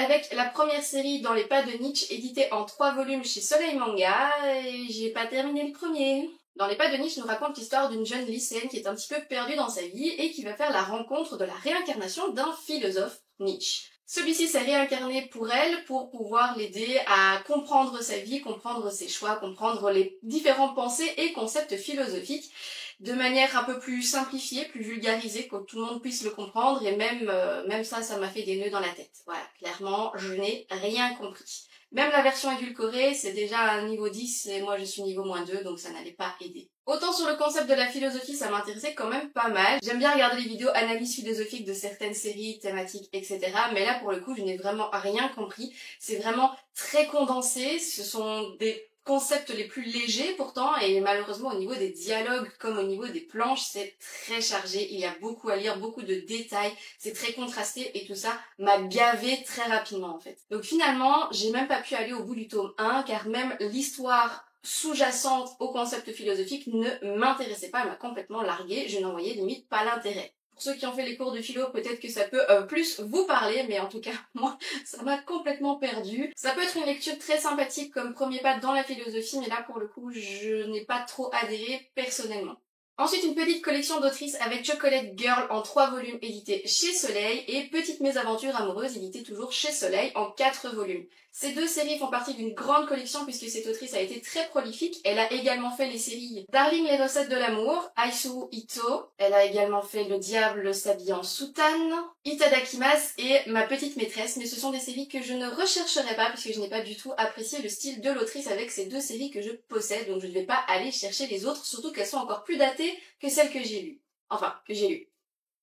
avec la première série dans les pas de Nietzsche, éditée en 3 volumes chez Soleil Manga, et j'ai pas terminé le premier. Dans les pas de Nietzsche nous raconte l'histoire d'une jeune lycéenne qui est un petit peu perdue dans sa vie et qui va faire la rencontre de la réincarnation d'un philosophe, Nietzsche. Celui-ci s'est réincarné pour elle pour pouvoir l'aider à comprendre sa vie, comprendre ses choix, comprendre les différentes pensées et concepts philosophiques de manière un peu plus simplifiée, plus vulgarisée, que tout le monde puisse le comprendre, et même ça m'a fait des nœuds dans la tête. Voilà, clairement, je n'ai rien compris. Même la version édulcorée, c'est déjà un niveau 10 et moi je suis niveau -2, donc ça n'allait pas aider. Autant sur le concept de la philosophie, ça m'intéressait quand même pas mal. J'aime bien regarder les vidéos analyses philosophiques de certaines séries, thématiques, etc. Mais là, pour le coup, je n'ai vraiment rien compris. C'est vraiment très condensé. Ce sont des concepts les plus légers pourtant, et malheureusement au niveau des dialogues comme au niveau des planches, c'est très chargé. Il y a beaucoup à lire, beaucoup de détails. C'est très contrasté et tout ça m'a gavé très rapidement en fait. Donc finalement, j'ai même pas pu aller au bout du tome 1 car même l'histoire sous-jacente au concept philosophique ne m'intéressait pas, elle m'a complètement larguée, je n'en voyais limite pas l'intérêt. Pour ceux qui ont fait les cours de philo, peut-être que ça peut plus vous parler, mais en tout cas, moi, ça m'a complètement perdue. Ça peut être une lecture très sympathique comme premier pas dans la philosophie, mais là, pour le coup, je n'ai pas trop adhéré personnellement. Ensuite, une petite collection d'autrices avec Chocolate Girl en 3 volumes édités chez Soleil et Petites mésaventures amoureuses éditées toujours chez Soleil en 4 volumes. Ces deux séries font partie d'une grande collection puisque cette autrice a été très prolifique. Elle a également fait les séries Darling les recettes de l'amour, Aisuru Ito. Elle a également fait Le diable s'habille en soutane, Itadakimasu et Ma petite maîtresse. Mais ce sont des séries que je ne rechercherai pas puisque je n'ai pas du tout apprécié le style de l'autrice avec ces deux séries que je possède. Donc je ne vais pas aller chercher les autres, surtout qu'elles sont encore plus datées que celles que j'ai lues. Enfin, que j'ai lues.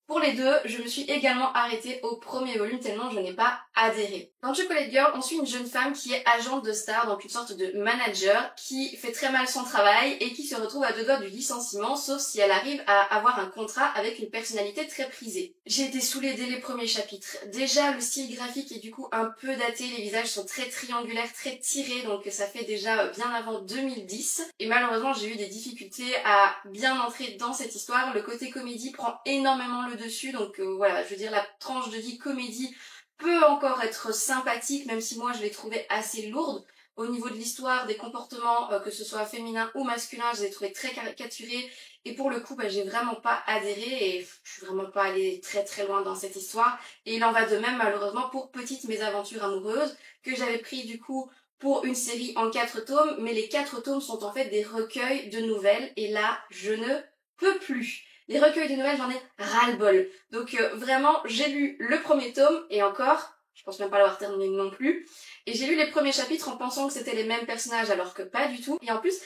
Pour les deux, je me suis également arrêtée au premier volume tellement je n'ai pas adhéré. Dans Chocolate Girl, on suit une jeune femme qui est agente de star, donc une sorte de manager, qui fait très mal son travail et qui se retrouve à 2 doigts du licenciement, sauf si elle arrive à avoir un contrat avec une personnalité très prisée. J'ai été saoulée dès les premiers chapitres. Déjà, le style graphique est du coup un peu daté, les visages sont très triangulaires, très tirés, donc ça fait déjà bien avant 2010. Et malheureusement, j'ai eu des difficultés à bien entrer dans cette histoire. Le côté comédie prend énormément le dessus, donc voilà, je veux dire, la tranche de vie comédie peut encore être sympathique, même si moi je l'ai trouvée assez lourde. Au niveau de l'histoire, des comportements, que ce soit féminin ou masculin, je les ai trouvés très caricaturés, et pour le coup, j'ai vraiment pas adhéré, et je suis vraiment pas allée très très loin dans cette histoire, et il en va de même malheureusement pour Petites mésaventures amoureuses, que j'avais pris du coup pour une série en 4 tomes, mais les 4 tomes sont en fait des recueils de nouvelles, et là, je ne peux plus. Les recueils de nouvelles, j'en ai ras-le-bol. Donc vraiment, j'ai lu le premier tome, et encore, je pense même pas l'avoir terminé non plus, et j'ai lu les premiers chapitres en pensant que c'était les mêmes personnages, alors que pas du tout. Et en plus,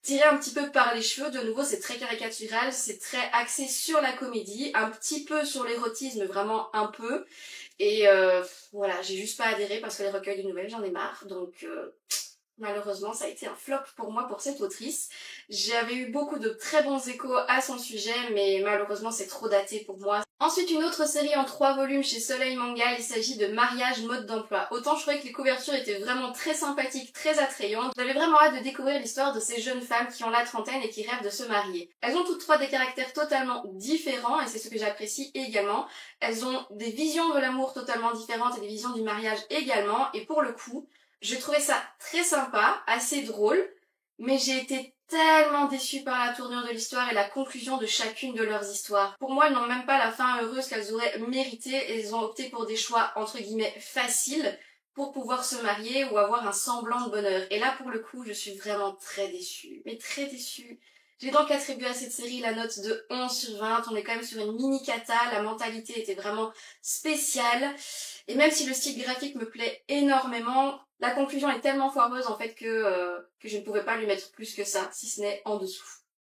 tiré un petit peu par les cheveux, de nouveau, c'est très caricatural, c'est très axé sur la comédie, un petit peu sur l'érotisme, vraiment un peu. Et voilà, j'ai juste pas adhéré parce que les recueils de nouvelles, j'en ai marre, donc malheureusement, ça a été un flop pour moi pour cette autrice. J'avais eu beaucoup de très bons échos à son sujet, mais malheureusement c'est trop daté pour moi. Ensuite, une autre série en 3 volumes chez Soleil Manga, il s'agit de Mariage mode d'emploi. Autant je trouvais que les couvertures étaient vraiment très sympathiques, très attrayantes. J'avais vraiment hâte de découvrir l'histoire de ces jeunes femmes qui ont la trentaine et qui rêvent de se marier. Elles ont toutes 3 des caractères totalement différents, et c'est ce que j'apprécie également. Elles ont des visions de l'amour totalement différentes et des visions du mariage également, et pour le coup, je trouvais ça très sympa, assez drôle, mais j'ai été tellement déçue par la tournure de l'histoire et la conclusion de chacune de leurs histoires. Pour moi, elles n'ont même pas la fin heureuse qu'elles auraient méritée, et elles ont opté pour des choix entre guillemets faciles pour pouvoir se marier ou avoir un semblant de bonheur. Et là, pour le coup, je suis vraiment très déçue, mais très déçue. J'ai donc attribué à cette série la note de 11 sur 20, on est quand même sur une mini-cata, la mentalité était vraiment spéciale, et même si le style graphique me plaît énormément, la conclusion est tellement foireuse en fait que je ne pouvais pas lui mettre plus que ça, si ce n'est en dessous.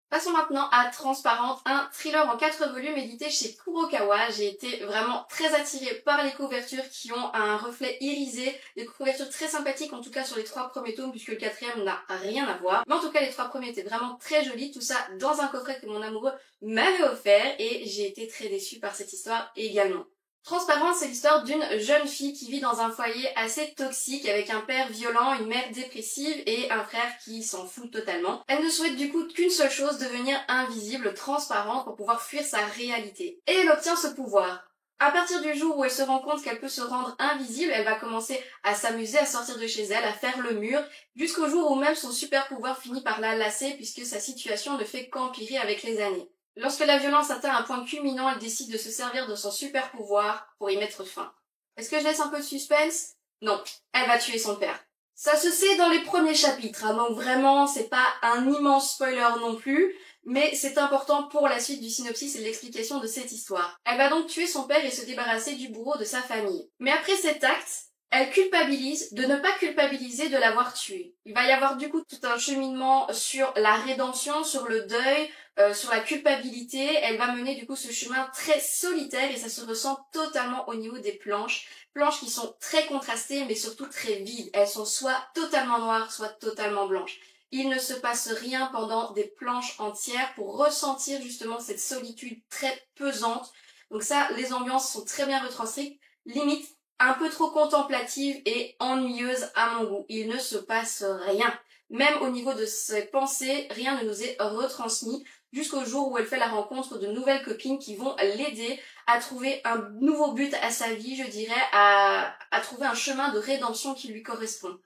Passons maintenant à Transparente, un thriller en 4 volumes édité chez Kurokawa. J'ai été vraiment très attirée par les couvertures qui ont un reflet irisé, des couvertures très sympathiques en tout cas sur les 3 premiers tomes puisque le 4e n'a rien à voir. Mais en tout cas les 3 premiers étaient vraiment très jolis, tout ça dans un coffret que mon amoureux m'avait offert, et j'ai été très déçue par cette histoire également. Transparente, c'est l'histoire d'une jeune fille qui vit dans un foyer assez toxique avec un père violent, une mère dépressive et un frère qui s'en fout totalement. Elle ne souhaite du coup qu'une seule chose, devenir invisible, transparente pour pouvoir fuir sa réalité. Et elle obtient ce pouvoir. À partir du jour où elle se rend compte qu'elle peut se rendre invisible, elle va commencer à s'amuser, à sortir de chez elle, à faire le mur, jusqu'au jour où même son super pouvoir finit par la lasser puisque sa situation ne fait qu'empirer avec les années. Lorsque la violence atteint un point culminant, elle décide de se servir de son super pouvoir pour y mettre fin. Est-ce que je laisse un peu de suspense? Non, elle va tuer son père. Ça se sait dans les premiers chapitres, hein, donc vraiment c'est pas un immense spoiler non plus, mais c'est important pour la suite du synopsis et de l'explication de cette histoire. Elle va donc tuer son père et se débarrasser du bourreau de sa famille. Mais après cet acte, elle culpabilise de ne pas culpabiliser de l'avoir tué. Il va y avoir du coup tout un cheminement sur la rédemption, sur le deuil, sur la culpabilité. Elle va mener du coup ce chemin très solitaire et ça se ressent totalement au niveau des planches. Planches qui sont très contrastées mais surtout très vides. Elles sont soit totalement noires, soit totalement blanches. Il ne se passe rien pendant des planches entières pour ressentir justement cette solitude très pesante. Donc ça, les ambiances sont très bien retranscrites, limite un peu trop contemplative et ennuyeuse à mon goût. Il ne se passe rien. Même au niveau de ses pensées, rien ne nous est retransmis jusqu'au jour où elle fait la rencontre de nouvelles copines qui vont l'aider à trouver un nouveau but à sa vie, je dirais, à trouver un chemin de rédemption qui lui correspond.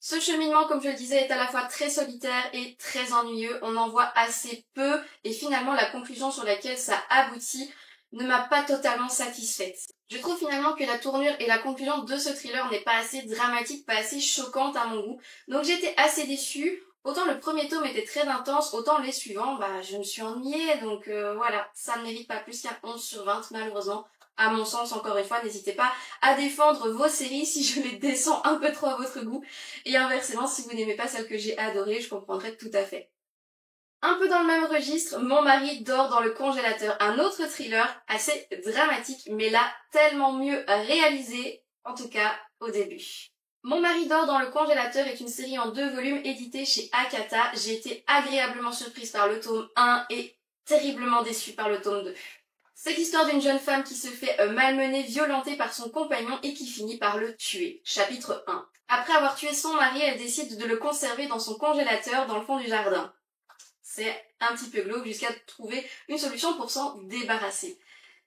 Ce cheminement, comme je le disais, est à la fois très solitaire et très ennuyeux. On en voit assez peu et finalement la conclusion sur laquelle ça aboutit ne m'a pas totalement satisfaite. Je trouve finalement que la tournure et la conclusion de ce thriller n'est pas assez dramatique, pas assez choquante à mon goût. Donc j'étais assez déçue. Autant le premier tome était très intense, autant les suivants, je me suis ennuyée. Donc voilà, ça ne mérite pas plus qu'un 11 sur 20 malheureusement. À mon sens, encore une fois, n'hésitez pas à défendre vos séries si je les descends un peu trop à votre goût. Et inversement, si vous n'aimez pas celle que j'ai adorée, je comprendrai tout à fait. Un peu dans le même registre, Mon mari dort dans le congélateur, un autre thriller assez dramatique, mais là tellement mieux réalisé, en tout cas au début. Mon mari dort dans le congélateur est une série en 2 volumes éditée chez Akata. J'ai été agréablement surprise par le tome 1 et terriblement déçue par le tome 2. C'est l'histoire d'une jeune femme qui se fait malmener, violenter par son compagnon et qui finit par le tuer. Chapitre 1. Après avoir tué son mari, elle décide de le conserver dans son congélateur dans le fond du jardin. C'est un petit peu glauque jusqu'à trouver une solution pour s'en débarrasser.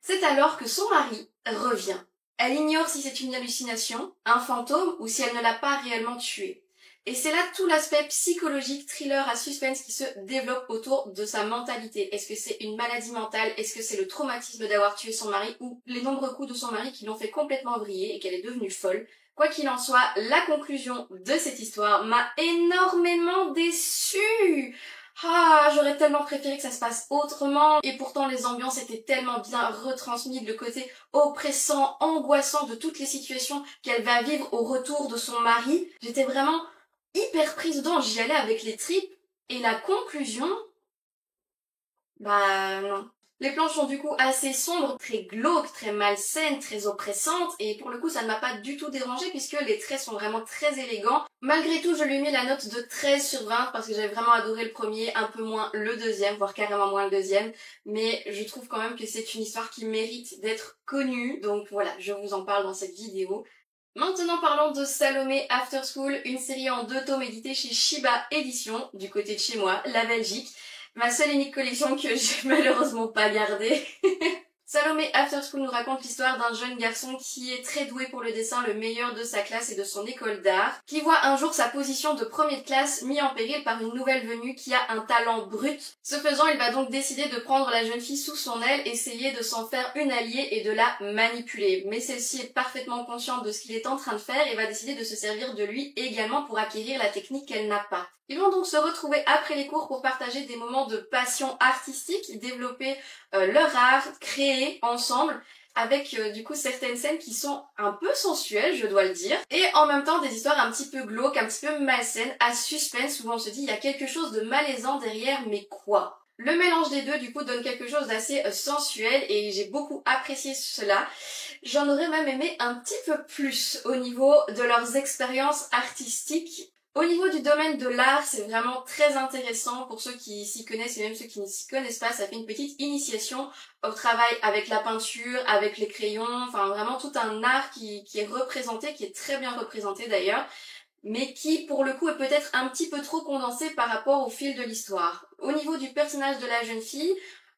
C'est alors que son mari revient. Elle ignore si c'est une hallucination, un fantôme ou si elle ne l'a pas réellement tué. Et c'est là tout l'aspect psychologique, thriller à suspense qui se développe autour de sa mentalité. Est-ce que c'est une maladie mentale? Est-ce que c'est le traumatisme d'avoir tué son mari? Ou les nombreux coups de son mari qui l'ont fait complètement vriller et qu'elle est devenue folle? Quoi qu'il en soit, la conclusion de cette histoire m'a énormément déçue. Ah, j'aurais tellement préféré que ça se passe autrement, et pourtant les ambiances étaient tellement bien retransmises, le côté oppressant, angoissant de toutes les situations qu'elle va vivre au retour de son mari. J'étais vraiment hyper prise dedans, j'y allais avec les tripes, et la conclusion, non. Les planches sont du coup assez sombres, très glauques, très malsaines, très oppressantes, et pour le coup ça ne m'a pas du tout dérangée puisque les traits sont vraiment très élégants. Malgré tout, je lui ai mis la note de 13 sur 20 parce que j'avais vraiment adoré le premier, un peu moins le deuxième, voire carrément moins le deuxième, mais je trouve quand même que c'est une histoire qui mérite d'être connue, donc voilà, je vous en parle dans cette vidéo. Maintenant parlons de Salomé After School, une série en 2 tomes éditée chez Shiba Éditions, du côté de chez moi, la Belgique. Ma seule et unique collection que j'ai malheureusement pas gardée. Salomé After School nous raconte l'histoire d'un jeune garçon qui est très doué pour le dessin, le meilleur de sa classe et de son école d'art, qui voit un jour sa position de premier de classe mis en péril par une nouvelle venue qui a un talent brut. Ce faisant, il va donc décider de prendre la jeune fille sous son aile, essayer de s'en faire une alliée et de la manipuler. Mais celle-ci est parfaitement consciente de ce qu'il est en train de faire et va décider de se servir de lui également pour acquérir la technique qu'elle n'a pas. Ils vont donc se retrouver après les cours pour partager des moments de passion artistique, développer leur art, créer ensemble, avec du coup certaines scènes qui sont un peu sensuelles, je dois le dire, et en même temps des histoires un petit peu glauques, un petit peu malsaines, à suspense, où on se dit il y a quelque chose de malaisant derrière, mais quoi? Le mélange des deux, du coup, donne quelque chose d'assez sensuel et j'ai beaucoup apprécié cela. J'en aurais même aimé un petit peu plus au niveau de leurs expériences artistiques. Au niveau du domaine de l'art, c'est vraiment très intéressant pour ceux qui s'y connaissent et même ceux qui ne s'y connaissent pas. Ça fait une petite initiation au travail avec la peinture, avec les crayons, enfin vraiment tout un art qui est représenté, qui est très bien représenté d'ailleurs, mais qui pour le coup est peut-être un petit peu trop condensé par rapport au fil de l'histoire. Au niveau du personnage de la jeune fille,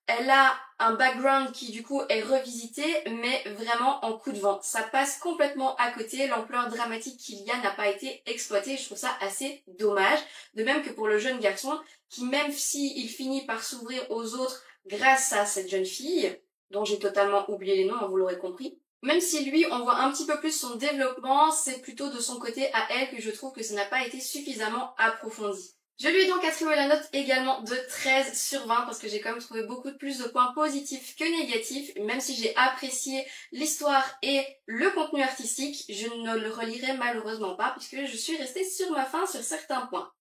Elle a un background qui du coup est revisité, mais vraiment en coup de vent. Ça passe complètement à côté, l'ampleur dramatique qu'il y a n'a pas été exploitée, je trouve ça assez dommage. De même que pour le jeune garçon, qui même s'il finit par s'ouvrir aux autres grâce à cette jeune fille, dont j'ai totalement oublié les noms, vous l'aurez compris, même si lui, on voit un petit peu plus son développement, c'est plutôt de son côté à elle que je trouve que ça n'a pas été suffisamment approfondi. Je lui ai donc attribué la note également de 13 sur 20 parce que j'ai quand même trouvé beaucoup plus de points positifs que négatifs. Même si j'ai apprécié l'histoire et le contenu artistique, je ne le relirai malheureusement pas puisque je suis restée sur ma faim sur certains points.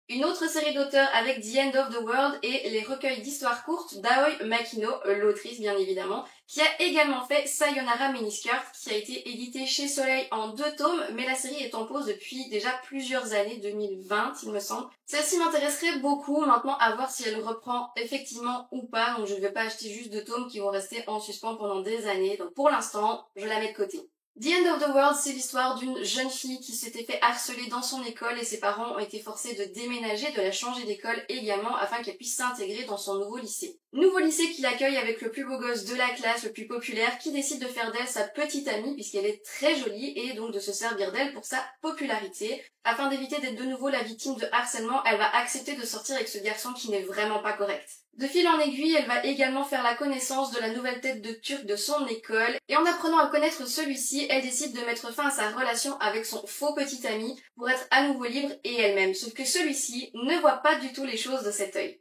Une autre série d'auteurs avec The End of the World et les recueils d'histoires courtes d'Aoi Makino, l'autrice bien évidemment, qui a également fait Sayonara Miniskirt, qui a été édité chez Soleil en 2 tomes, mais la série est en pause depuis déjà plusieurs années, 2020 il me semble. Celle-ci m'intéresserait beaucoup, maintenant à voir si elle reprend effectivement ou pas, donc je ne vais pas acheter juste 2 tomes qui vont rester en suspens pendant des années, donc pour l'instant, je la mets de côté. The End of the World, c'est l'histoire d'une jeune fille qui s'était fait harceler dans son école et ses parents ont été forcés de déménager, de la changer d'école également afin qu'elle puisse s'intégrer dans son nouveau lycée. Nouveau lycée qui l'accueille avec le plus beau gosse de la classe, le plus populaire, qui décide de faire d'elle sa petite amie puisqu'elle est très jolie et donc de se servir d'elle pour sa popularité. Afin d'éviter d'être de nouveau la victime de harcèlement, elle va accepter de sortir avec ce garçon qui n'est vraiment pas correct. De fil en aiguille, elle va également faire la connaissance de la nouvelle tête de turc de son école, et en apprenant à connaître celui-ci, elle décide de mettre fin à sa relation avec son faux petit ami pour être à nouveau libre et elle-même, sauf que celui-ci ne voit pas du tout les choses de cet œil.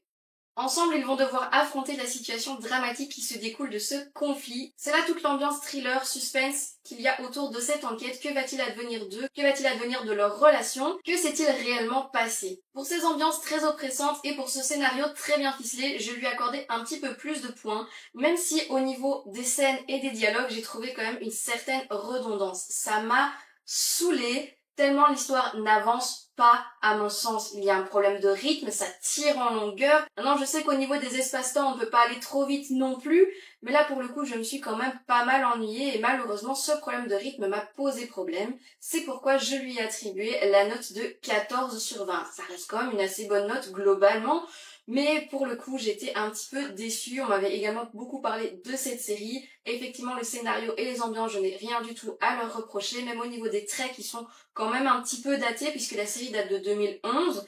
Ensemble, ils vont devoir affronter la situation dramatique qui se découle de ce conflit. C'est là toute l'ambiance thriller, suspense qu'il y a autour de cette enquête. Que va-t-il advenir d'eux? Que va-t-il advenir de leur relation? Que s'est-il réellement passé? Pour ces ambiances très oppressantes et pour ce scénario très bien ficelé, je lui ai accordé un petit peu plus de points, même si au niveau des scènes et des dialogues, j'ai trouvé quand même une certaine redondance. Ça m'a saoulée, tellement l'histoire n'avance pas à mon sens. Il y a un problème de rythme, ça tire en longueur. Maintenant, je sais qu'au niveau des espaces-temps, on ne peut pas aller trop vite non plus, mais là, pour le coup, je me suis quand même pas mal ennuyée et malheureusement, ce problème de rythme m'a posé problème. C'est pourquoi je lui ai attribué la note de 14 sur 20. Ça reste quand même une assez bonne note globalement, mais pour le coup, j'étais un petit peu déçue. On m'avait également beaucoup parlé de cette série. Effectivement, le scénario et les ambiances, je n'ai rien du tout à leur reprocher, même au niveau des traits qui sont quand même un petit peu datés, puisque la série date de 2011,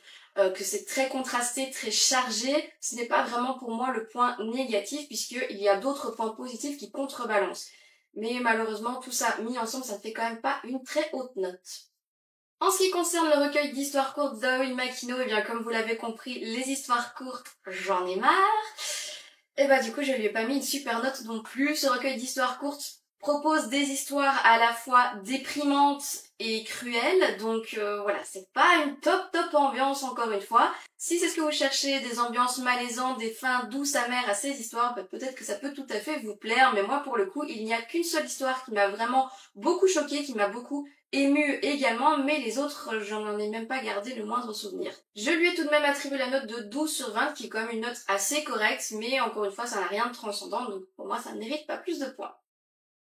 que c'est très contrasté, très chargé. Ce n'est pas vraiment pour moi le point négatif, puisqu'il y a d'autres points positifs qui contrebalancent. Mais malheureusement, tout ça mis ensemble, ça ne fait quand même pas une très haute note. En ce qui concerne le recueil d'histoires courtes d'Aoi Makino, eh bien comme vous l'avez compris, les histoires courtes, j'en ai marre. Et bah du coup je lui ai pas mis une super note non plus. Ce recueil d'histoires courtes propose des histoires à la fois déprimantes et cruelles, donc voilà, c'est pas une top ambiance encore une fois. Si c'est ce que vous cherchez, des ambiances malaisantes, des fins douces amères à ces histoires, bah, peut-être que ça peut tout à fait vous plaire, mais moi pour le coup, il n'y a qu'une seule histoire qui m'a vraiment beaucoup choquée, qui m'a beaucoup émue également, mais les autres, j'en ai même pas gardé le moindre souvenir. Je lui ai tout de même attribué la note de 12 sur 20, qui est quand même une note assez correcte, mais encore une fois, ça n'a rien de transcendant, donc pour moi, ça ne mérite pas plus de points.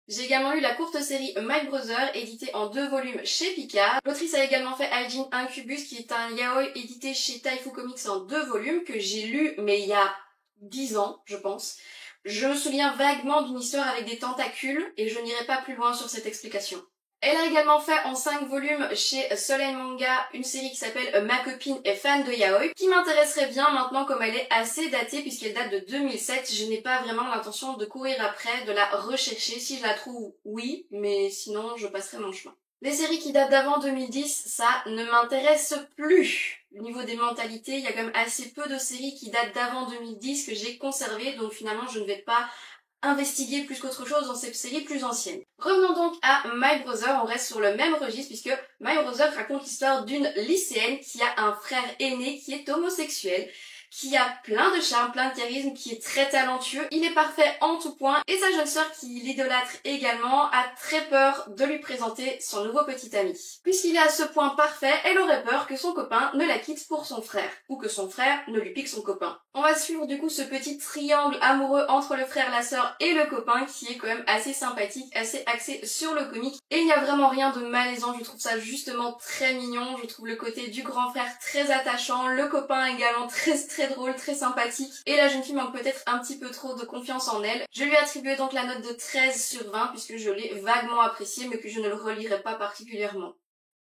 J'ai également lu la courte série My Brother, éditée en 2 volumes chez Pika. L'autrice a également fait Aijin Incubus, qui est un yaoi édité chez Taifu Comics en 2 volumes, que j'ai lu, mais il y a 10 ans, je pense. Je me souviens vaguement d'une histoire avec des tentacules, et je n'irai pas plus loin sur cette explication. Elle a également fait en 5 volumes chez Soleil Manga une série qui s'appelle Ma copine est fan de yaoi, qui m'intéresserait bien maintenant comme elle est assez datée puisqu'elle date de 2007. Je n'ai pas vraiment l'intention de courir après, de la rechercher. Si je la trouve, oui, mais sinon je passerai mon chemin. Les séries qui datent d'avant 2010, ça ne m'intéresse plus. Au niveau des mentalités, il y a quand même assez peu de séries qui datent d'avant 2010 que j'ai conservées, donc finalement je ne vais pas investiguer plus qu'autre chose dans ces séries plus anciennes. Revenons donc à My Brother, on reste sur le même registre puisque My Brother raconte l'histoire d'une lycéenne qui a un frère aîné qui est homosexuel, qui a plein de charme, plein de charisme, qui est très talentueux. Il est parfait en tout point et sa jeune sœur qui l'idolâtre également a très peur de lui présenter son nouveau petit ami. Puisqu'il est à ce point parfait, elle aurait peur que son copain ne la quitte pour son frère, ou que son frère ne lui pique son copain. On va suivre du coup ce petit triangle amoureux entre le frère, la sœur et le copain qui est quand même assez sympathique, assez axé sur le comique. Et il n'y a vraiment rien de malaisant, je trouve ça justement très mignon. Je trouve le côté du grand frère très attachant, le copain également très très drôle, très sympathique, et la jeune fille manque peut-être un petit peu trop de confiance en elle. Je lui ai attribué donc la note de 13 sur 20 puisque je l'ai vaguement apprécié mais que je ne le relirai pas particulièrement.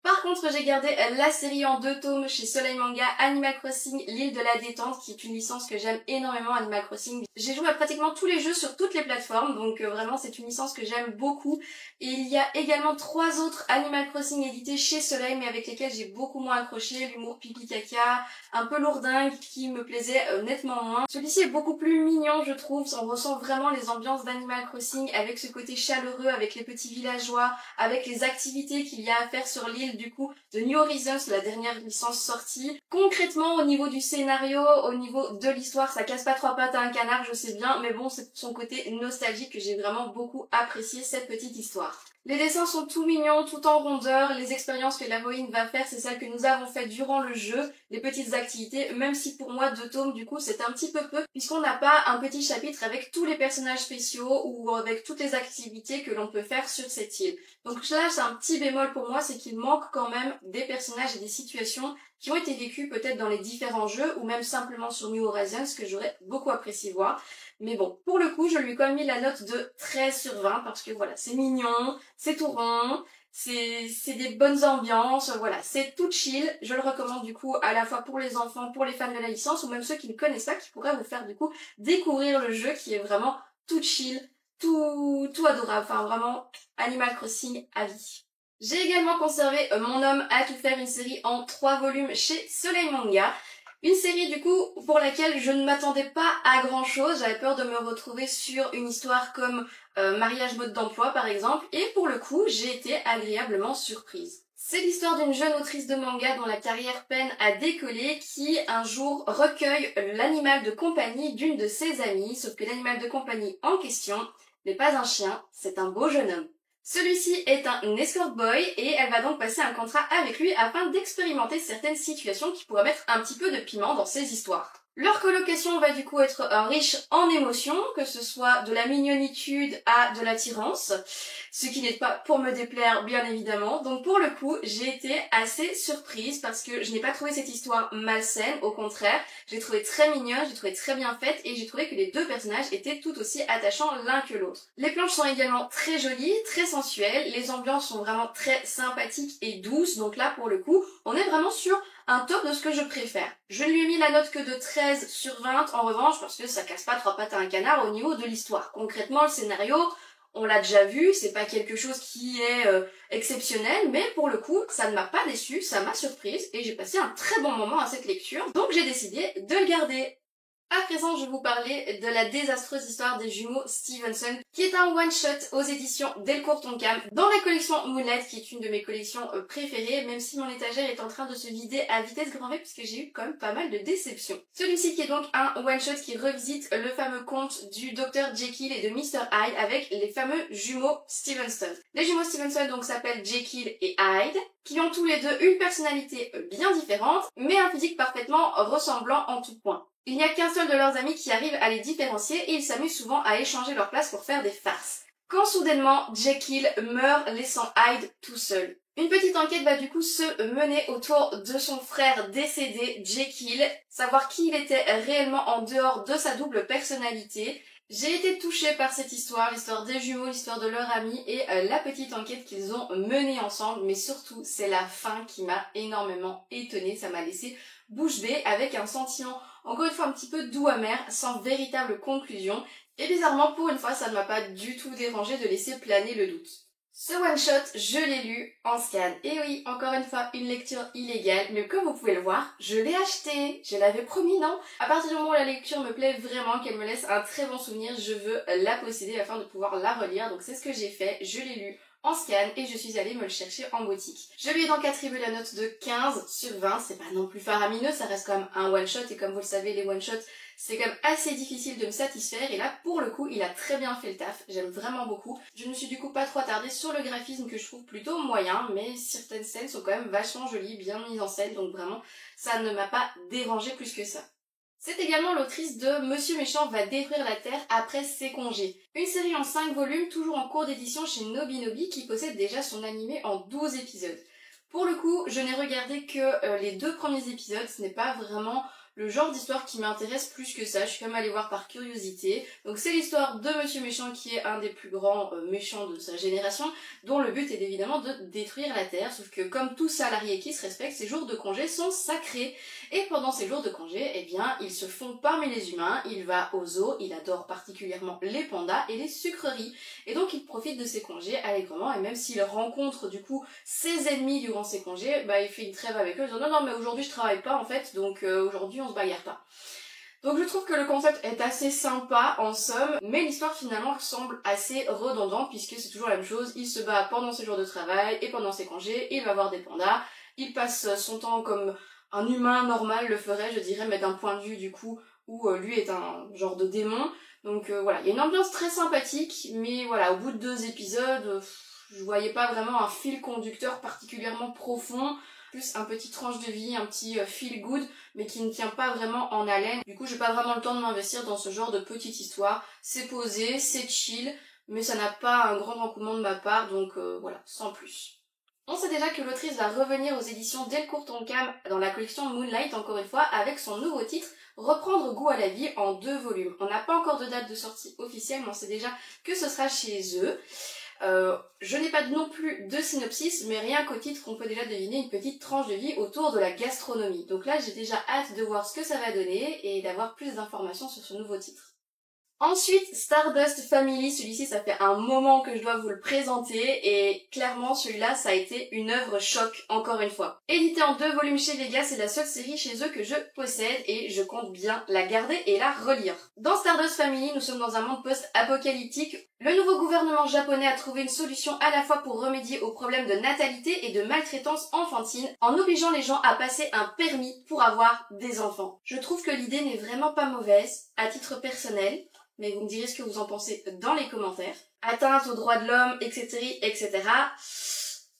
Par contre, j'ai gardé la série en 2 tomes chez Soleil Manga, Animal Crossing, l'île de la détente, qui est une licence que j'aime énormément, Animal Crossing. J'ai joué à pratiquement tous les jeux sur toutes les plateformes, donc vraiment c'est une licence que j'aime beaucoup. Et il y a également 3 autres Animal Crossing édités chez Soleil, mais avec lesquels j'ai beaucoup moins accroché, l'humour pipi caca, un peu lourdingue, qui me plaisait nettement moins. Celui-ci est beaucoup plus mignon, je trouve, on ressent vraiment les ambiances d'Animal Crossing, avec ce côté chaleureux, avec les petits villageois, avec les activités qu'il y a à faire sur l'île, du coup, de New Horizons, la dernière licence sortie. Concrètement, au niveau du scénario, au niveau de l'histoire, ça casse pas 3 pattes à un canard, je sais bien, mais bon, c'est son côté nostalgique que j'ai vraiment beaucoup apprécié cette petite histoire. Les dessins sont tout mignons, tout en rondeur, les expériences que l'héroïne va faire, c'est celles que nous avons faites durant le jeu, les petites activités, même si pour moi 2 tomes du coup c'est un petit peu puisqu'on n'a pas un petit chapitre avec tous les personnages spéciaux ou avec toutes les activités que l'on peut faire sur cette île. Donc là c'est un petit bémol pour moi, c'est qu'il manque quand même des personnages et des situations qui ont été vécues peut-être dans les différents jeux ou même simplement sur New Horizons que j'aurais beaucoup apprécié voir. Mais bon, pour le coup, je lui ai quand même mis la note de 13 sur 20 parce que voilà, c'est mignon, c'est tout rond, c'est des bonnes ambiances, voilà, c'est tout chill. Je le recommande du coup à la fois pour les enfants, pour les fans de la licence ou même ceux qui ne connaissent pas, qui pourraient vous faire du coup découvrir le jeu qui est vraiment tout chill, tout adorable, enfin vraiment Animal Crossing à vie. J'ai également conservé Mon homme a tout faire, une série en 3 volumes chez Soleil Manga. Une série du coup pour laquelle je ne m'attendais pas à grand chose, j'avais peur de me retrouver sur une histoire comme Mariage mode d'emploi par exemple, et pour le coup j'ai été agréablement surprise. C'est l'histoire d'une jeune autrice de manga dont la carrière peine à décoller qui un jour recueille l'animal de compagnie d'une de ses amies, sauf que l'animal de compagnie en question n'est pas un chien, c'est un beau jeune homme. Celui-ci est un escort boy et elle va donc passer un contrat avec lui afin d'expérimenter certaines situations qui pourraient mettre un petit peu de piment dans ses histoires. Leur colocation va du coup être riche en émotions, que ce soit de la mignonitude à de l'attirance, ce qui n'est pas pour me déplaire bien évidemment. Donc pour le coup, j'ai été assez surprise parce que je n'ai pas trouvé cette histoire malsaine, au contraire, j'ai trouvé très mignonne, j'ai trouvé très bien faite et j'ai trouvé que les 2 personnages étaient tout aussi attachants l'un que l'autre. Les planches sont également très jolies, très sensuelles, les ambiances sont vraiment très sympathiques et douces, donc là pour le coup, on est vraiment sur un top de ce que je préfère. Je ne lui ai mis la note que de 13 sur 20 en revanche parce que ça casse pas 3 pattes à un canard au niveau de l'histoire. Concrètement, le scénario, on l'a déjà vu, c'est pas quelque chose qui est exceptionnel, mais pour le coup, ça ne m'a pas déçue, ça m'a surprise et j'ai passé un très bon moment à cette lecture, donc j'ai décidé de le garder. À présent, je vais vous parler de la désastreuse histoire des jumeaux Stevenson, qui est un one-shot aux éditions Delcourt Tonkam, dans la collection Moonlight, qui est une de mes collections préférées, même si mon étagère est en train de se vider à vitesse grand V, puisque j'ai eu quand même pas mal de déceptions. Celui-ci qui est donc un one-shot qui revisite le fameux conte du Dr Jekyll et de Mr Hyde avec les fameux jumeaux Stevenson. Les jumeaux Stevenson donc s'appellent Jekyll et Hyde, qui ont tous les deux une personnalité bien différente, mais un physique parfaitement ressemblant en tout point. Il n'y a qu'un seul de leurs amis qui arrive à les différencier et ils s'amusent souvent à échanger leur place pour faire des farces. Quand soudainement, Jekyll meurt laissant Hyde tout seul. Une petite enquête va du coup se mener autour de son frère décédé, Jekyll, savoir qui il était réellement en dehors de sa double personnalité. J'ai été touchée par cette histoire, l'histoire des jumeaux, l'histoire de leur ami et la petite enquête qu'ils ont menée ensemble, mais surtout c'est la fin qui m'a énormément étonnée, ça m'a laissé bouche bée avec un sentiment encore une fois un petit peu doux amer, sans véritable conclusion, et bizarrement pour une fois ça ne m'a pas du tout dérangé de laisser planer le doute. Ce one-shot, je l'ai lu en scan. Et oui, encore une fois, une lecture illégale, mais comme vous pouvez le voir, je l'ai acheté. Je l'avais promis, non? À partir du moment où la lecture me plaît vraiment, qu'elle me laisse un très bon souvenir, je veux la posséder afin de pouvoir la relire. Donc c'est ce que j'ai fait, je l'ai lu en scan et je suis allée me le chercher en boutique. Je lui ai donc attribué la note de 15 sur 20, c'est pas non plus faramineux, ça reste quand même un one-shot et comme vous le savez, les one-shots, c'est quand même assez difficile de me satisfaire et là, pour le coup, il a très bien fait le taf, j'aime vraiment beaucoup. Je ne me suis du coup pas trop attardée sur le graphisme que je trouve plutôt moyen, mais certaines scènes sont quand même vachement jolies, bien mises en scène, donc vraiment, ça ne m'a pas dérangé plus que ça. C'est également l'autrice de Monsieur Méchant va détruire la Terre après ses congés. Une série en 5 volumes, toujours en cours d'édition chez Nobinobi, qui possède déjà son animé en 12 épisodes. Pour le coup, je n'ai regardé que les 2 premiers épisodes, ce n'est pas vraiment le genre d'histoire qui m'intéresse plus que ça. Je suis quand même allée voir par curiosité. Donc c'est l'histoire de Monsieur Méchant qui est un des plus grands méchants de sa génération, dont le but est évidemment de détruire la Terre. Sauf que comme tout salarié qui se respecte, ses jours de congé sont sacrés. Et pendant ces jours de congé, eh bien, il se fond parmi les humains, il va au zoo, il adore particulièrement les pandas et les sucreries. Et donc il profite de ses congés allègrement, et même s'il rencontre du coup ses ennemis durant ses congés, bah il fait une trêve avec eux, en disant non mais aujourd'hui je travaille pas en fait, donc aujourd'hui on se bagarre pas. Donc je trouve que le concept est assez sympa en somme, mais l'histoire finalement semble assez redondante puisque c'est toujours la même chose, il se bat pendant ses jours de travail et pendant ses congés, il va voir des pandas, il passe son temps comme un humain normal le ferait, je dirais, mais d'un point de vue du coup où lui est un genre de démon. Donc voilà, il y a une ambiance très sympathique, mais voilà, au bout de 2 épisodes, je voyais pas vraiment un fil conducteur particulièrement profond, plus un petit tranche de vie, un petit feel good, mais qui ne tient pas vraiment en haleine. Du coup, j'ai pas vraiment le temps de m'investir dans ce genre de petite histoire. C'est posé, c'est chill, mais ça n'a pas un grand engouement de ma part, donc voilà, sans plus. On sait déjà que l'autrice va revenir aux éditions Delcourt Tonkam dans la collection Moonlight, encore une fois, avec son nouveau titre, Reprendre goût à la vie, en 2 volumes. On n'a pas encore de date de sortie officielle, mais on sait déjà que ce sera chez eux. Je n'ai pas non plus de synopsis, mais rien qu'au titre, on peut déjà deviner une petite tranche de vie autour de la gastronomie. Donc là, j'ai déjà hâte de voir ce que ça va donner et d'avoir plus d'informations sur ce nouveau titre. Ensuite, Stardust Family, celui-ci ça fait un moment que je dois vous le présenter et clairement celui-là ça a été une œuvre choc encore une fois. Édité en 2 volumes chez Vega, c'est la seule série chez eux que je possède et je compte bien la garder et la relire. Dans Stardust Family, nous sommes dans un monde post-apocalyptique. Le nouveau gouvernement japonais a trouvé une solution à la fois pour remédier aux problèmes de natalité et de maltraitance enfantine en obligeant les gens à passer un permis pour avoir des enfants. Je trouve que l'idée n'est vraiment pas mauvaise, à titre personnel. Mais vous me direz ce que vous en pensez dans les commentaires. Atteinte aux droits de l'homme, etc., etc.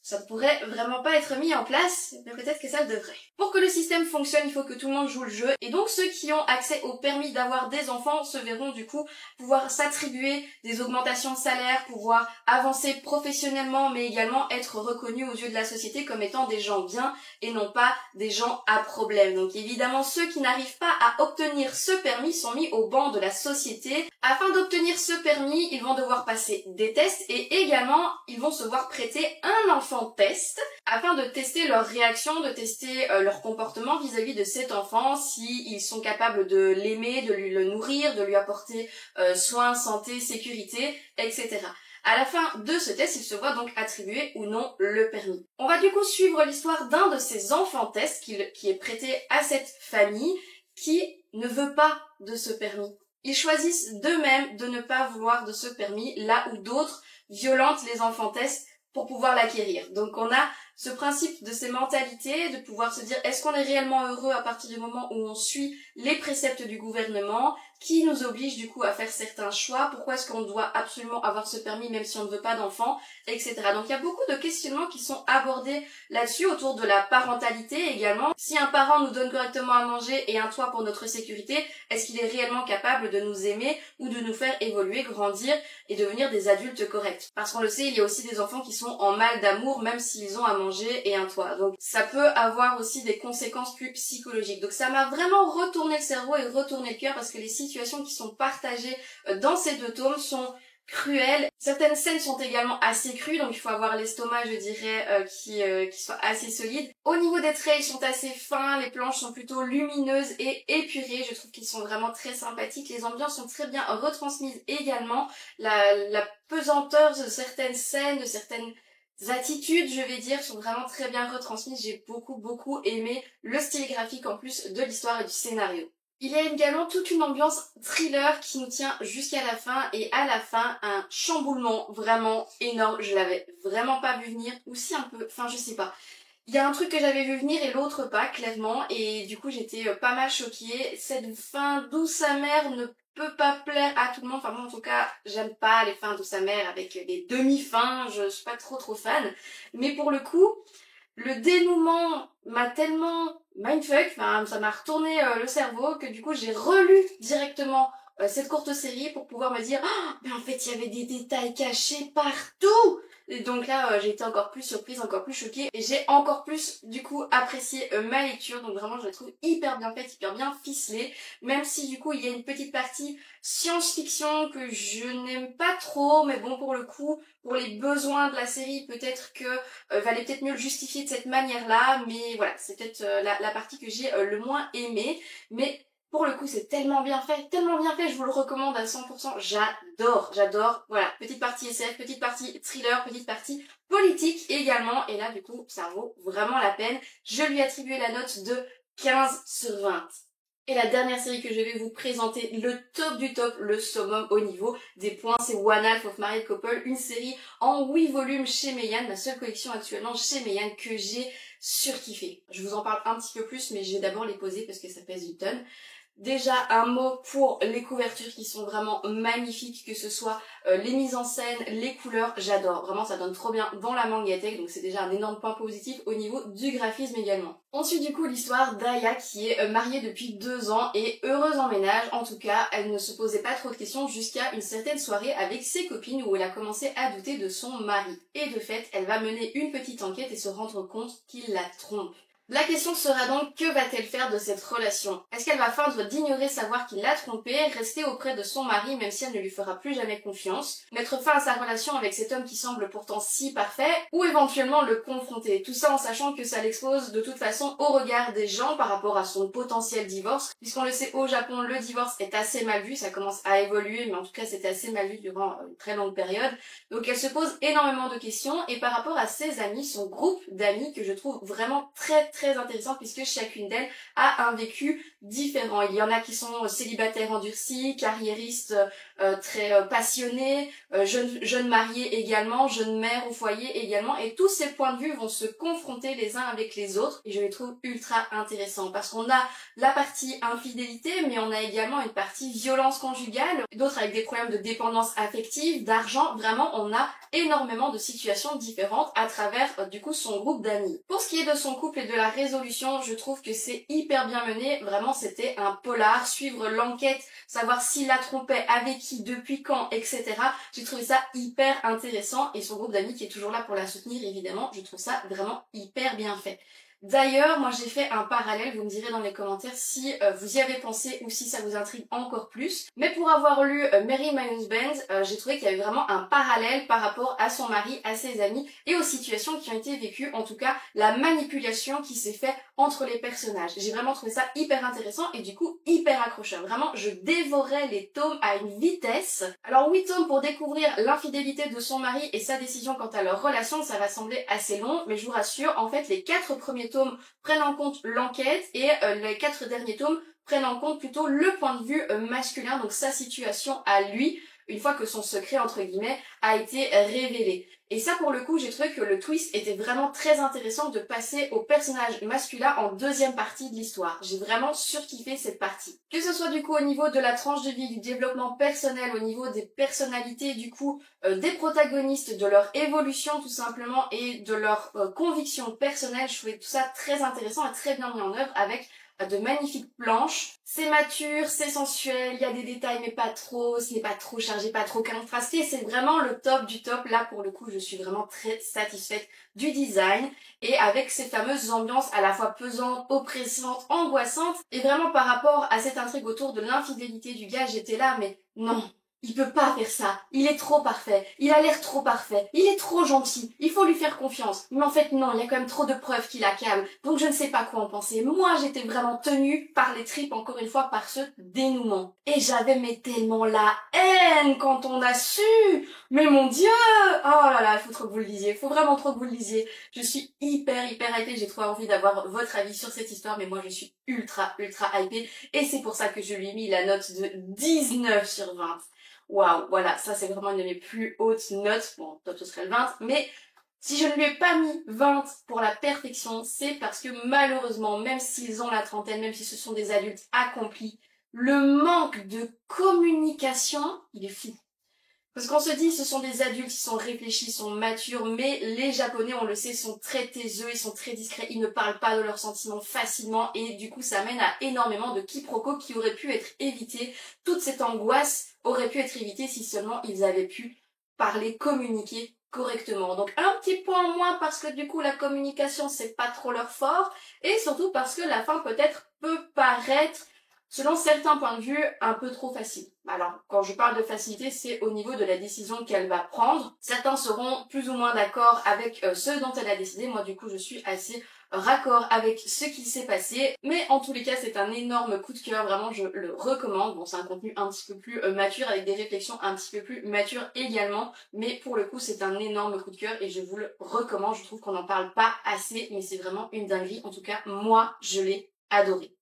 Ça ne pourrait vraiment pas être mis en place, mais peut-être que ça le devrait. Pour que le système fonctionne, il faut que tout le monde joue le jeu, et donc ceux qui ont accès au permis d'avoir des enfants se verront du coup pouvoir s'attribuer des augmentations de salaire, pouvoir avancer professionnellement, mais également être reconnus aux yeux de la société comme étant des gens bien, et non pas des gens à problème. Donc évidemment, ceux qui n'arrivent pas à obtenir ce permis sont mis au banc de la société. Afin d'obtenir ce permis, ils vont devoir passer des tests, et également, ils vont se voir prêter un enfant test afin de tester leur réaction, de tester leur comportement vis-à-vis de cet enfant, s'ils sont capables de l'aimer, de lui le nourrir, de lui apporter soins, santé, sécurité, etc. À la fin de ce test, il se voit donc attribuer ou non le permis. On va du coup suivre l'histoire d'un de ces enfants tests qui est prêté à cette famille qui ne veut pas de ce permis. Ils choisissent d'eux-mêmes de ne pas vouloir de ce permis, là où d'autres violentent les enfants tests pour pouvoir l'acquérir. Donc on a ce principe de ces mentalités, de pouvoir se dire est-ce qu'on est réellement heureux à partir du moment où on suit les préceptes du gouvernement, qui nous oblige du coup à faire certains choix, pourquoi est-ce qu'on doit absolument avoir ce permis même si on ne veut pas d'enfants, etc. Donc il y a beaucoup de questionnements qui sont abordés là-dessus, autour de la parentalité également. Si un parent nous donne correctement à manger et un toit pour notre sécurité, est-ce qu'il est réellement capable de nous aimer ou de nous faire évoluer, grandir et devenir des adultes corrects? Parce qu'on le sait, il y a aussi des enfants qui sont en mal d'amour même s'ils ont à manger et un toit. Donc ça peut avoir aussi des conséquences plus psychologiques. Donc ça m'a vraiment retourné le cerveau et retourné le cœur parce que les situations qui sont partagées dans ces 2 tomes sont cruelles. Certaines scènes sont également assez crues, donc il faut avoir l'estomac, je dirais, qui soit assez solide. Au niveau des traits, ils sont assez fins, les planches sont plutôt lumineuses et épurées. Je trouve qu'ils sont vraiment très sympathiques. Les ambiances sont très bien retransmises également. La pesanteur de certaines scènes, de certaines attitudes, je vais dire, sont vraiment très bien retransmises. J'ai beaucoup aimé le style graphique en plus de l'histoire et du scénario. Il y a également toute une ambiance thriller qui nous tient jusqu'à la fin, et à la fin, un chamboulement vraiment énorme. Je l'avais vraiment pas vu venir, ou si un peu, enfin je sais pas. Il y a un truc que j'avais vu venir et l'autre pas, clairement, et du coup j'étais pas mal choquée. Cette fin douce amère ne peut pas plaire à tout le monde. Enfin moi en tout cas, j'aime pas les fins douce amères avec les demi-fins, je suis pas trop fan. Mais pour le coup, le dénouement m'a tellement mindfuck, enfin ça m'a retourné le cerveau que du coup j'ai relu directement cette courte série pour pouvoir me dire oh, mais en fait il y avait des détails cachés partout. Et donc là, j'ai été encore plus surprise, encore plus choquée, et j'ai encore plus, du coup, apprécié ma lecture. Donc vraiment, je la trouve hyper bien faite, hyper bien ficelée, même si, du coup, il y a une petite partie science-fiction que je n'aime pas trop, mais bon, pour le coup, pour les besoins de la série, peut-être que valait peut-être mieux le justifier de cette manière-là, mais voilà, c'est peut-être la partie que j'ai le moins aimée, mais pour le coup, c'est tellement bien fait, je vous le recommande à 100%, j'adore, voilà, petite partie SF, petite partie thriller, petite partie politique également, et là, du coup, ça vaut vraiment la peine. Je lui ai attribué la note de 15 sur 20. Et la dernière série que je vais vous présenter, le top du top, le summum au niveau des points, c'est One Half of Married Couple, une série en 8 volumes chez Meian, la seule collection actuellement chez Meian que j'ai surkiffé. Je vous en parle un petit peu plus, mais je vais d'abord les poser parce que ça pèse une tonne. Déjà, un mot pour les couvertures qui sont vraiment magnifiques, que ce soit les mises en scène, les couleurs, j'adore. Vraiment, ça donne trop bien dans la mangatech, donc c'est déjà un énorme point positif au niveau du graphisme également. Ensuite, du coup, l'histoire d'Aya qui est mariée depuis 2 ans et heureuse en ménage. En tout cas, elle ne se posait pas trop de questions jusqu'à une certaine soirée avec ses copines où elle a commencé à douter de son mari. Et de fait, elle va mener une petite enquête et se rendre compte qu'il la trompe. La question sera donc, que va-t-elle faire de cette relation? Est-ce qu'elle va feindre d'ignorer savoir qu'il l'a trompée, rester auprès de son mari même si elle ne lui fera plus jamais confiance, mettre fin à sa relation avec cet homme qui semble pourtant si parfait, ou éventuellement le confronter? Tout ça en sachant que ça l'expose de toute façon au regard des gens par rapport à son potentiel divorce, puisqu'on le sait au Japon, le divorce est assez mal vu, ça commence à évoluer, mais en tout cas c'était assez mal vu durant une très longue période. Donc elle se pose énormément de questions, et par rapport à ses amis, son groupe d'amis que je trouve vraiment très intéressant puisque chacune d'elles a un vécu différent. Il y en a qui sont célibataires endurcis, carriéristes très passionnés, jeunes mariés également, jeunes mères au foyer également, et tous ces points de vue vont se confronter les uns avec les autres, et je les trouve ultra intéressants parce qu'on a la partie infidélité, mais on a également une partie violence conjugale, d'autres avec des problèmes de dépendance affective, d'argent. Vraiment, on a énormément de situations différentes à travers du coup son groupe d'amis. Pour ce qui est de son couple et de la résolution, je trouve que c'est hyper bien mené. Vraiment, c'était un polar, suivre l'enquête, savoir s'il la trompait, avec qui, depuis quand, etc. J'ai trouvé ça hyper intéressant, et son groupe d'amis qui est toujours là pour la soutenir, évidemment, je trouve ça vraiment hyper bien fait. D'ailleurs, moi j'ai fait un parallèle, vous me direz dans les commentaires si vous y avez pensé ou si ça vous intrigue encore plus. Mais pour avoir lu Mary My Husband, j'ai trouvé qu'il y avait vraiment un parallèle par rapport à son mari, à ses amis et aux situations qui ont été vécues, en tout cas la manipulation qui s'est faite entre les personnages. J'ai vraiment trouvé ça hyper intéressant et du coup hyper accrocheur. Vraiment, je dévorais les tomes à une vitesse. Alors 8 tomes pour découvrir l'infidélité de son mari et sa décision quant à leur relation, ça va sembler assez long, mais je vous rassure, en fait les 4 premiers tomes prennent en compte l'enquête et les 4 derniers tomes prennent en compte plutôt le point de vue masculin, donc sa situation à lui, une fois que son secret, entre guillemets, a été révélé. Et ça, pour le coup, j'ai trouvé que le twist était vraiment très intéressant de passer au personnage masculin en deuxième partie de l'histoire. J'ai vraiment surkiffé cette partie. Que ce soit du coup au niveau de la tranche de vie, du développement personnel, au niveau des personnalités, du coup, des protagonistes, de leur évolution tout simplement, et de leur conviction personnelle, je trouvais tout ça très intéressant et très bien mis en œuvre avec de magnifiques planches. C'est mature, c'est sensuel, il y a des détails mais pas trop, ce n'est pas trop chargé, pas trop contrasté, c'est vraiment le top du top. Là pour le coup je suis vraiment très satisfaite du design, et avec ces fameuses ambiances à la fois pesantes, oppressantes, angoissantes, et vraiment par rapport à cette intrigue autour de l'infidélité du gars, j'étais là mais non, il peut pas faire ça, il est trop parfait, il a l'air trop parfait, il est trop gentil, il faut lui faire confiance. Mais en fait non, il y a quand même trop de preuves qui l'accable, donc je ne sais pas quoi en penser. Moi j'étais vraiment tenue par les tripes, encore une fois, par ce dénouement. Et j'avais mais tellement la haine quand on a su. Mais mon dieu, oh là là, il faut trop que vous le lisiez, il faut vraiment trop que vous le lisiez. Je suis hyper hypée, j'ai trop envie d'avoir votre avis sur cette histoire, mais moi je suis ultra hypée, et c'est pour ça que je lui ai mis la note de 19 sur 20. Waouh, voilà, ça c'est vraiment une de mes plus hautes notes. Bon, toi ce serait le 20, mais si je ne lui ai pas mis 20 pour la perfection, c'est parce que malheureusement, même s'ils ont la trentaine, même si ce sont des adultes accomplis, le manque de communication, il est fou. Parce qu'on se dit, ce sont des adultes, ils sont réfléchis, ils sont matures, mais les Japonais, on le sait, sont très taiseux, ils sont très discrets, ils ne parlent pas de leurs sentiments facilement, et du coup, ça mène à énormément de quiproquos qui auraient pu être évités. Toute cette angoisse aurait pu être évitée si seulement ils avaient pu parler, communiquer correctement. Donc un petit point en moins parce que du coup, la communication, c'est pas trop leur fort, et surtout parce que la fin peut-être peut paraître selon certains points de vue, un peu trop facile. Alors, quand je parle de facilité, c'est au niveau de la décision qu'elle va prendre. Certains seront plus ou moins d'accord avec ce dont elle a décidé. Moi, du coup, je suis assez raccord avec ce qui s'est passé. Mais en tous les cas, c'est un énorme coup de cœur. Vraiment, je le recommande. Bon, c'est un contenu un petit peu plus mature, avec des réflexions un petit peu plus matures également. Mais pour le coup, c'est un énorme coup de cœur et je vous le recommande. Je trouve qu'on n'en parle pas assez, mais c'est vraiment une dinguerie. En tout cas, moi, je l'ai adoré.